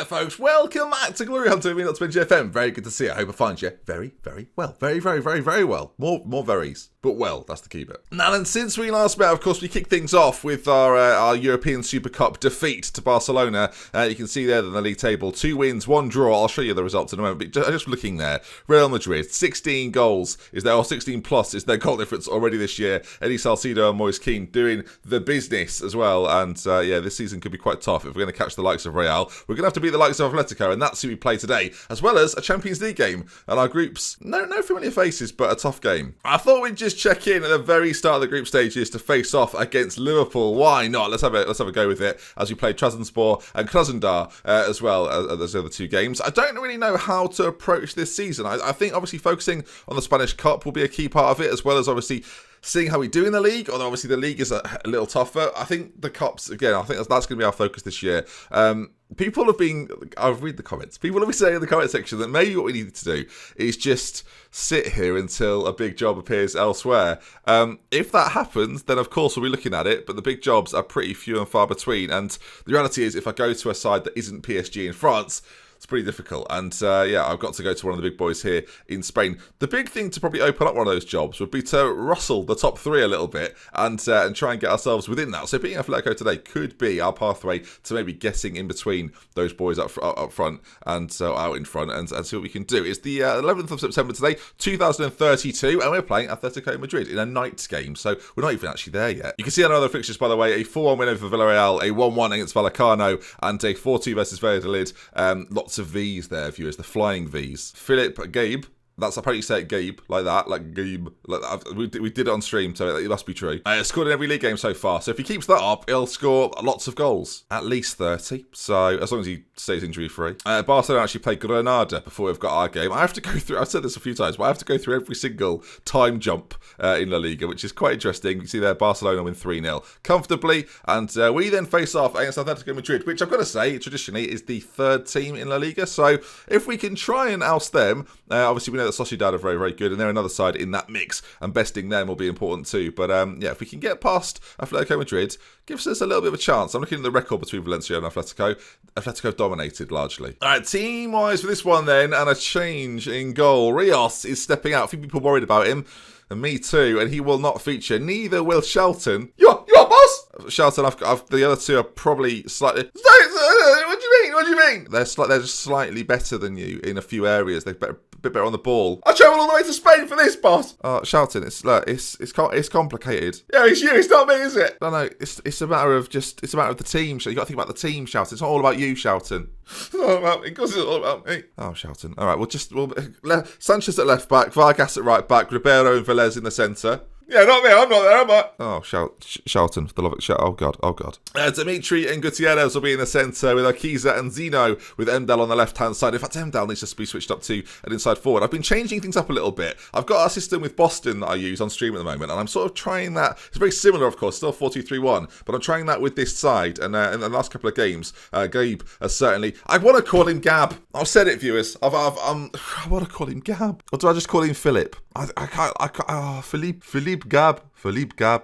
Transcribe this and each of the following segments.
there, folks. Welcome back to Glory Hunter with DoctorBenjyFM. Very good to see you. I hope I find you very, very well. Very, very, very, very well. More veries. But well, that's the key bit. Now then, since we last met, of course, we kicked things off with our European Super Cup defeat to Barcelona. You can see there in the league table, 2 wins, 1 draw. I'll show you the results in a moment. But just looking there, Real Madrid, 16 goals is there, or 16 plus is their goal difference already this year. Eddie Salcido and Moise Kean doing the business as well. And yeah, this season could be quite tough if we're going to catch the likes of Real. We're going to have to beat the likes of Atletico, and that's who we play today, as well as a Champions League game. And our groups, no familiar faces, but a tough game. I thought we'd just check in at the very start of the group stages to face off against Liverpool. Why not? Let's have a go with it, as we play Trabzonspor and Krasnodar as well as those other 2 games. I don't really know how to approach this season. I think obviously focusing on the Spanish Cup will be a key part of it, as well as obviously seeing how we do in the league, although obviously the league is a little tougher. I think the Cups, again, I think that's going to be our focus this year. People have been, I'll read the comments, people have been saying in the comment section that maybe what we need to do is just sit here until a big job appears elsewhere. If that happens, then of course we'll be looking at it, but the big jobs are pretty few and far between. And the reality is, if I go to a side that isn't PSG in France, it's pretty difficult. And yeah, I've got to go to one of the big boys here in Spain. The big thing to probably open up one of those jobs would be to rustle the top 3 a little bit and try and get ourselves within that. So beating Atletico today could be our pathway to maybe getting in between those boys up front and out in front and see what we can do. It's the 11th of September today, 2032, and we're playing Atletico Madrid in a night game. So we're not even actually there yet. You can see on other fixtures, by the way, a 4-1 win over Villarreal, a 1-1 against Vallecano, and a 4-2 versus Valladolid. Lots of V's there, viewers, the flying V's. Philip Gabe, that's apparently you say it Gabe, like that, like Gabe. Like that. We did it on stream, so it must be true. Scored in every league game so far, so if he keeps that up, he'll score lots of goals. At least 30, so as long as he stays injury-free. Barcelona actually played Granada before we've got our game. I have to go through, I've said this a few times, but I have to go through every single time jump in La Liga, which is quite interesting. You can see there, Barcelona win 3-0 comfortably, and we then face off against Atletico Madrid, which I've got to say, traditionally, is the 3rd team in La Liga, so if we can try and oust them, obviously we know that Sociedad are very, very good, and they're another side in that mix, and besting them will be important too. But yeah, if we can get past Atletico Madrid, gives us a little bit of a chance. I'm looking at the record between Valencia and Atletico. Atletico dominated largely. All right, team-wise for this one then, and a change in goal. Rios is stepping out. A few people worried about him, and me too, and he will not feature. Neither will Shelton. You are boss? Shelton, the other 2 are probably slightly... What do you mean? They're just slightly better than you in a few areas. They're a bit better on the ball. I travel all the way to Spain for this, boss. Shelton, it's complicated. Yeah, it's you. It's not me, is it? No. It's a matter of the team. You got to think about the team, Shelton. It's not all about you, Shelton. It's not all about me. Of course, it's all about me. Oh, Shelton. All right. Sanchez at left back, Vargas at right back, Ribeiro and Velez in the centre. Yeah, not me. I'm not there, am I? Oh, Shelton, for the love of it. Oh, God. Dimitri and Gutierrez will be in the centre with Akiza and Zeno, with Emdal on the left-hand side. In fact, Emdal needs to be switched up to an inside forward. I've been changing things up a little bit. I've got a system with Boston that I use on stream at the moment, and I'm sort of trying that. It's very similar, of course, still 4-2-3-1, but I'm trying that with this side. And in the last couple of games, Gabe has certainly... I want to call him Gab. I've said it, viewers. I want to call him Gab. Or do I just call him Philip? I can't. Philippe Gab.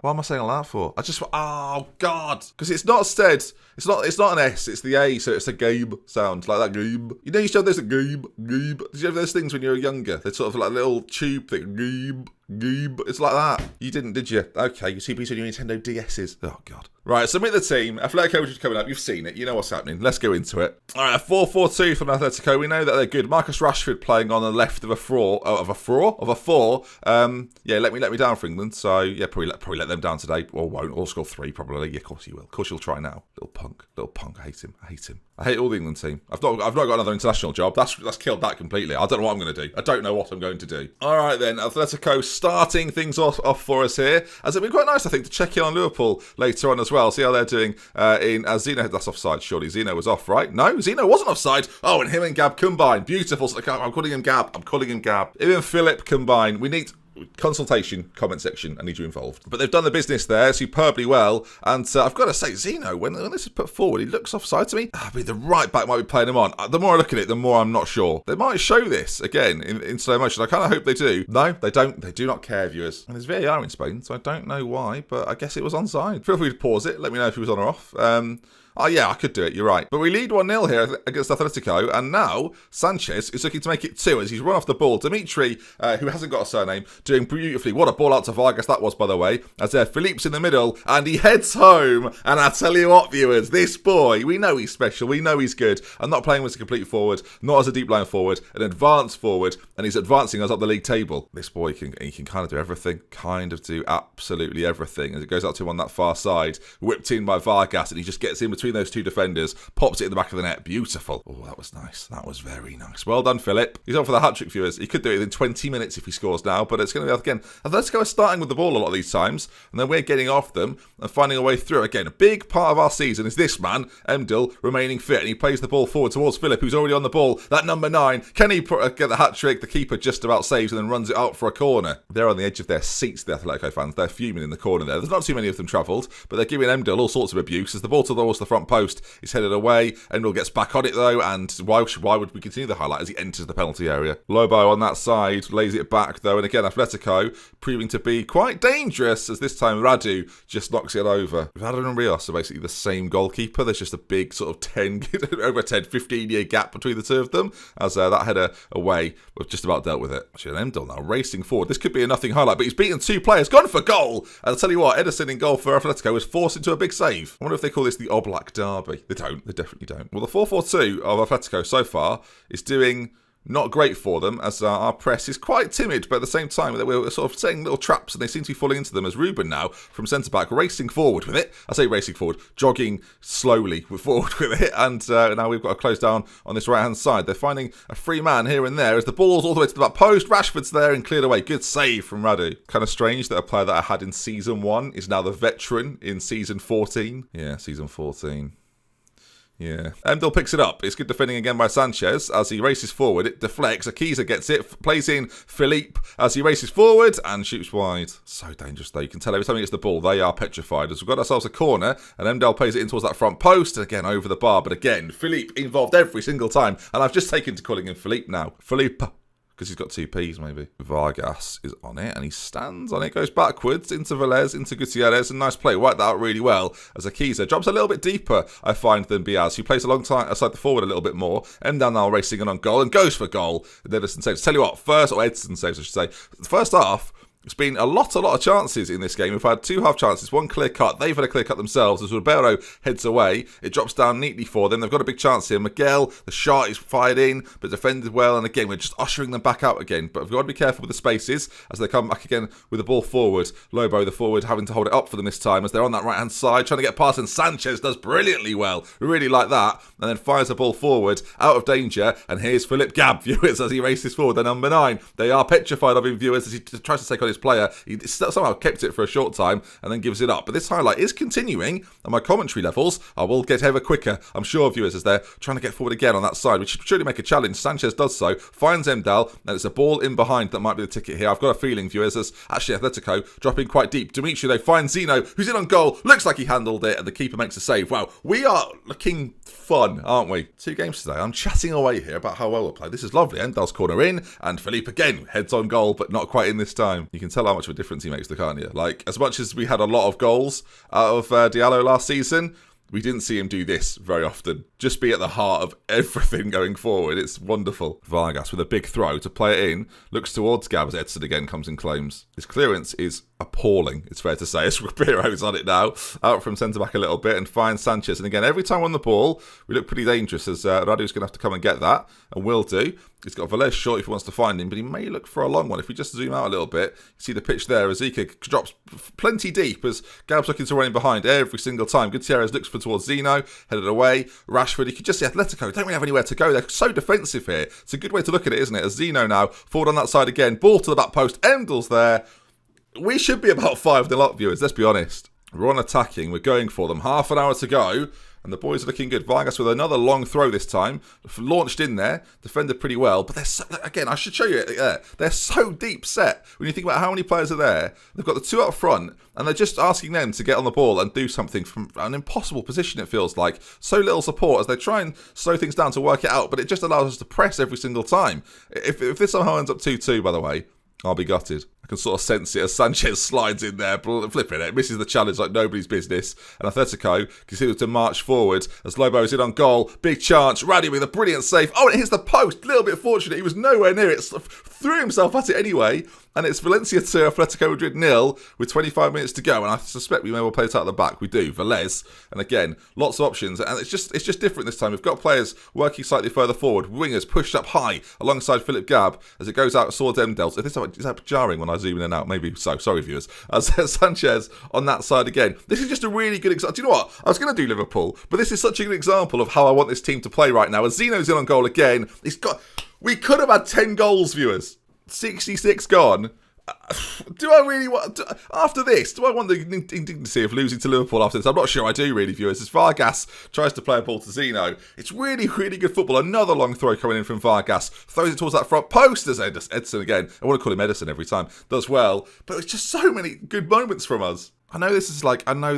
What am I saying all that for? Oh God, because it's not said. It's not an S. It's the A, so it's a Gabe sound, like that Gabe. You know, you used to have those Gabe. Did you have those things when you were younger? They're sort of like a little tube thing. Gabe. It's like that. You didn't, did you? Okay, you see piece on your Nintendo DS's. Oh God. Right, so meet the team. Atletico, which is coming up. You've seen it. You know what's happening. Let's go into it. All right, a 4-4-2 from Atletico. We know that they're good. Marcus Rashford playing on the left of a four. Yeah, let me down for England. So yeah, probably let them down today. Or won't. Or score 3 probably. Yeah, of course you will. Of course you'll try now. Little punk. I hate him. I hate all the England team. I've not got another international job. That's killed that completely. I don't know what I'm going to do. I don't know what I'm going to do. All right then, Atletico starting things off for us here. As it'd be quite nice, I think, to check in on Liverpool later on as well. See how they're doing Zeno. That's offside. Surely Zeno was off, right? No, Zeno wasn't offside. Oh, and him and Gab combine. Beautiful. I'm calling him Gab. Him and Philip combine. We need... consultation, comment section, I need you involved. But they've done the business there superbly well, and I've got to say, Zeno, when this is put forward, he looks offside to me. The right back might be playing him on. The more I look at it, the more I'm not sure. They might show this again in slow motion. I kind of hope they do. No, they don't. They do not care, viewers. And there's VAR in Spain, so I don't know why, but I guess it was onside. Feel free to pause it. Let me know if he was on or off. Oh yeah, I could do it, you're right. But we lead 1-0 here against Atletico, and now Sanchez is looking to make it 2 as he's run off the ball. Dimitri, who hasn't got a surname, doing beautifully. What a ball out to Vargas that was, by the way. As Philippe's in the middle, and he heads home. And I tell you what, viewers, this boy, we know he's special, we know he's good. I'm not playing him as a complete forward, not as a deep line forward, an advanced forward, and he's advancing us up the league table. This boy can kind of do everything, kind of do absolutely everything. As it goes out to him on that far side, whipped in by Vargas, and he just gets in between those two defenders, pops it in the back of the net. Beautiful. Oh, that was nice. That was very nice. Well done, Philip. He's on for the hat-trick, viewers. He could do it within 20 minutes if he scores now, but it's going to be, again, Atletico are starting with the ball a lot of these times, and then we're getting off them and finding a way through. Again, a big part of our season is this man, Emdal, remaining fit, and he plays the ball forward towards Philip, who's already on the ball. That number 9, can he get the hat-trick? The keeper just about saves and then runs it out for a corner. They're on the edge of their seats, the Atletico fans. They're fuming in the corner there. There's not too many of them travelled, but they're giving Emdal all sorts of abuse as the ball towards the front post is headed away. Emdal gets back on it though, and why would we continue the highlight as he enters the penalty area? Lobo on that side lays it back though, and again Atletico proving to be quite dangerous as this time Radu just knocks it over. Radu and Rios are basically the same goalkeeper. There's just a big sort of 15 year gap between the two of them, as that header away, we've just about dealt with it. Actually, Emdal now racing forward. This could be a nothing highlight, but he's beaten 2 players, gone for goal. And I'll tell you what, Ederson in goal for Atletico was forced into a big save. I wonder if they call this the Oblak Derby. They don't. They definitely don't. Well, the 4-4-2 of Atletico so far is doing not great for them, as our press is quite timid, but at the same time we're sort of setting little traps and they seem to be falling into them, as Ruben now from centre-back racing forward with it. I say racing forward, jogging slowly forward with it, and now we've got to close down on this right-hand side. They're finding a free man here and there as the ball's all the way to the back post. Rashford's there and cleared away. Good save from Radu. Kind of strange that a player that I had in Season 1 is now the veteran in Season 14. Yeah, Season 14. Yeah. Emdal picks it up. It's good defending again by Sanchez as he races forward. It deflects. Akiza gets it. Plays in Philippe as he races forward and shoots wide. So dangerous though. You can tell every time he gets the ball, they are petrified. As we've got ourselves a corner and Emdal plays it in towards that front post and again over the bar. But again, Philippe involved every single time. And I've just taken to calling him Philippe now. Philippe. Because he's got 2 P's, maybe. Vargas is on it, and he stands on it, goes backwards into Velez, into Gutierrez, and nice play. Worked that out really well as Akiza drops a little bit deeper, I find, than Biaz, who plays a long time aside the forward a little bit more. Emdal now racing in on goal, and goes for goal. And Edison saves. Tell you what, Edson saves, I should say. The first half, it's been a lot of chances in this game. We've had 2 half chances, 1 clear cut. They've had a clear cut themselves. As Ribeiro heads away, it drops down neatly for them. They've got a big chance here. Miguel, the shot is fired in, but defended well. And again, we're just ushering them back out again. But we've got to be careful with the spaces as they come back again with the ball forward. Lobo, the forward, having to hold it up for them this time as they're on that right-hand side, trying to get past. And Sanchez does brilliantly well. We really like that. And then fires the ball forward, out of danger. And here's Philip Gab, viewers, as he races forward. The number 9. They are petrified of him, viewers, as he tries to take on his player. He somehow kept it for a short time and then gives it up. But this highlight is continuing, and my commentary levels will get ever quicker, I'm sure, viewers, as they're trying to get forward again on that side, which should surely make a challenge. Sanchez does so, finds Emdal, and it's a ball in behind that might be the ticket here. I've got a feeling, viewers, as actually Atletico dropping quite deep. Dimitri, they find Zeno, who's in on goal, looks like he handled it, and the keeper makes a save. Wow, we are looking fun, aren't we? 2 games today. I'm chatting away here about how well we're playing. This is lovely. Emdal's corner in, and Philippe again heads on goal, but not quite in this time. You can tell how much of a difference he makes, can't you? Like, as much as we had a lot of goals out of Diallo last season, we didn't see him do this very often. Just be at the heart of everything going forward. It's wonderful. Vargas with a big throw to play it in. Looks towards Gab as Edson again comes and claims. His clearance is appalling, it's fair to say. As Ribero's on it now. Out from centre-back a little bit and finds Sanchez. And again, every time on the ball, we look pretty dangerous as Radu's going to have to come and get that. And will do. He's got Velez short if he wants to find him, but he may look for a long one. If we just zoom out a little bit, you see the pitch there. Azika drops plenty deep as Gab's looking to run in behind every single time. Gutierrez looks for towards Zeno, headed away. Rashford, you could just see Atletico don't really have anywhere to go. They're so defensive here. It's a good way to look at it, isn't it? As Zeno now forward on that side again. Ball to the back post. Emdal's there. We should be about 5-0 up, viewers. Let's be honest. We're on attacking. We're going for them. Half an hour to go. And the boys are looking good. Vargas with another long throw this time. Launched in there. Defended pretty well. But they're so, again, I should show you it there. They're so deep set. When you think about how many players are there, they've got the 2 up front. And they're just asking them to get on the ball and do something from an impossible position, it feels like. So little support as they try and slow things down to work it out. But it just allows us to press every single time. If this somehow ends up 2-2, by the way, I'll be gutted. I can sort of sense it as Sanchez slides in there, flipping it, misses the challenge like nobody's business. And Atletico continues to march forward as Lobo's in on goal. Big chance, Ruddy with a brilliant save. Oh, and it hits the post. A little bit fortunate. He was nowhere near it. Threw himself at it anyway. And it's Valencia 2, Atletico Madrid 0 with 25 minutes to go. And I suspect we may well play it out of the back. We do. Velez. And again, lots of options. And it's just different this time. We've got players working slightly further forward. Wingers pushed up high alongside Philip Gabb as it goes out towards Mdels. Is that jarring when I zoom in and out? Maybe so. Sorry, viewers. As Sanchez on that side again. This is just a really good example. Do you know what? I was going to do Liverpool, but this is such a good example of how I want this team to play right now. As Zeno's in on goal again. We could have had 10 goals, viewers. 66 gone. Do I really want after this? Do I want the indignity of losing to Liverpool after this? I'm not sure I do, really, viewers. As Vargas tries to play a ball to Zeno, it's really, really good football. Another long throw coming in from Vargas, throws it towards that front post as Edson again. I want to call him Edison every time. Does well, but it's just so many good moments from us. I know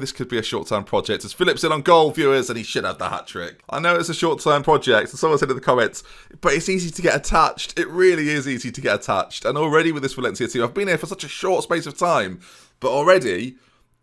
this could be a short-term project. As Phillips in on goal, viewers, and he should have the hat-trick. I know it's a short-term project, and someone said in the comments, but it's easy to get attached. It really is easy to get attached. And already with this Valencia team, I've been here for such a short space of time, but already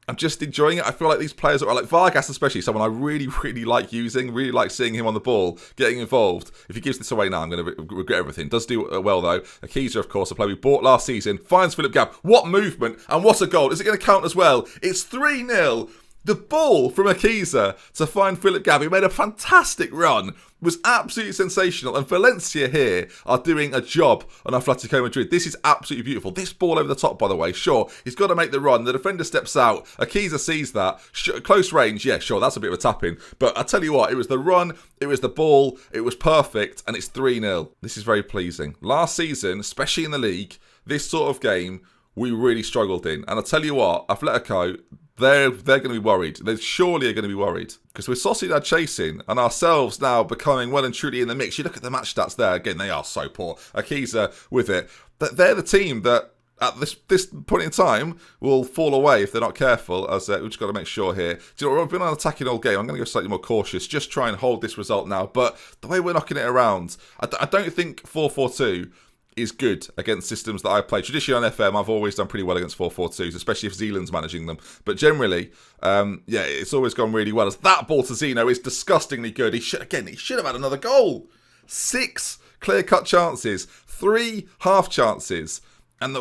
I'm just enjoying it. I feel like these players are like Vargas, especially someone I really, really like using. Really like seeing him on the ball, getting involved. If he gives this away now, I'm going to regret everything. Does do well though. Akiza, of course, a player we bought last season, finds Philip Gabb. What movement and what a goal! Is it going to count as well? It's 3-0. The ball from Akiza to find Philip Gabb, who made a fantastic run, was absolutely sensational. And Valencia here are doing a job on Atletico Madrid. This is absolutely beautiful. This ball over the top, by the way, sure, he's got to make the run. The defender steps out. Akiza sees that. Close range, yeah, sure, that's a bit of a tap-in. But I tell you what, it was the run, it was the ball, it was perfect, and it's 3-0. This is very pleasing. Last season, especially in the league, this sort of game, we really struggled in. And I tell you what, Atletico, they're going to be worried. They surely are going to be worried. Because with Sociedad chasing and ourselves now becoming well and truly in the mix. You look at the match stats there. Again, they are so poor. Akiza with it. They're the team that at this point in time will fall away if they're not careful. As we've just got to make sure here. Do you know what? We've been on attacking all game. I'm going to go slightly more cautious. Just try and hold this result now. But the way we're knocking it around, I don't think 4-4-2 is good against systems that I play. Traditionally on FM, I've always done pretty well against 4-4-2s, especially if Zealand's managing them. But generally, it's always gone really well. As that ball to Zeno is disgustingly good. He should have had another goal. 6 clear-cut chances, 3 half chances. And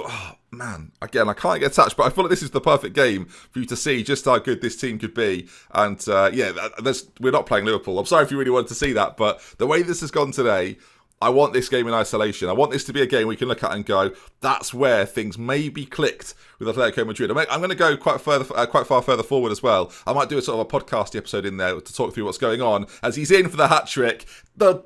again, I can't get attached, but I feel like this is the perfect game for you to see just how good this team could be. And we're not playing Liverpool. I'm sorry if you really wanted to see that, but the way this has gone today, I want this game in isolation. I want this to be a game we can look at and go, that's where things maybe clicked with Atletico Madrid. I'm going to go quite far further forward as well. I might do a sort of a podcasty episode in there to talk through what's going on as he's in for the hat-trick. The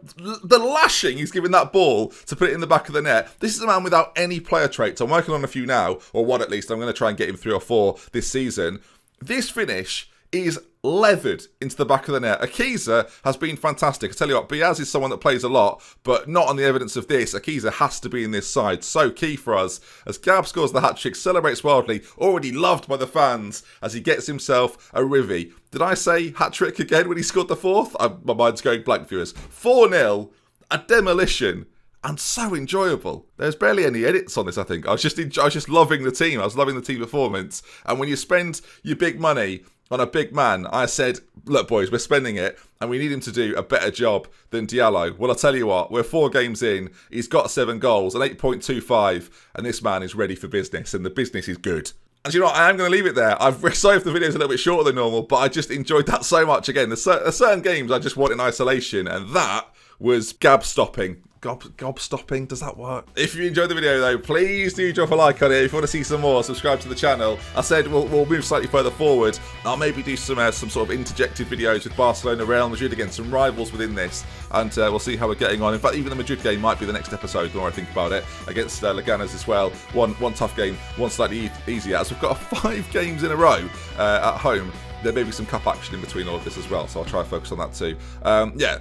lashing he's giving that ball to put it in the back of the net. This is a man without any player traits. I'm working on a few now, or one at least. I'm going to try and get him 3 or 4 this season. This finish is leathered into the back of the net. Akiza has been fantastic. I tell you what, Biaz is someone that plays a lot, but not on the evidence of this. Akiza has to be in this side. So key for us. As Gabb scores the hat-trick, celebrates wildly, already loved by the fans as he gets himself a rivy. Did I say hat-trick again when he scored the 4th? My mind's going blank, viewers. 4-0, a demolition. And so enjoyable. There's barely any edits on this, I think. I was just loving the team. I was loving the team performance. And when you spend your big money on a big man, I said, look, boys, we're spending it, and we need him to do a better job than Diallo. Well, I'll tell you what, we're 4 games in, he's got 7 goals, an 8.25, and this man is ready for business, and the business is good. And you know what, I am going to leave it there. Sorry if the video's a little bit shorter than normal, but I just enjoyed that so much. Again, there's certain games I just want in isolation, and that was Gabb stopping. Gob stopping, does that work? If you enjoyed the video though, please do drop a like on it. If you want to see some more, subscribe to the channel. I said we'll move slightly further forward. I'll maybe do some sort of interjected videos with Barcelona, Real Madrid again, some rivals within this, and we'll see how we're getting on. In fact, even the Madrid game might be the next episode, the more I think about it, against Leganes as well. One tough game, one slightly easier, as we've got 5 games in a row at home. There may be some cup action in between all of this as well, so I'll try and focus on that too.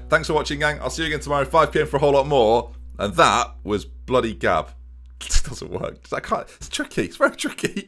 Thanks for watching, gang. I'll see you again tomorrow, 5 PM for a whole lot more. And that was bloody Gabb. It doesn't work. It's tricky. It's very tricky.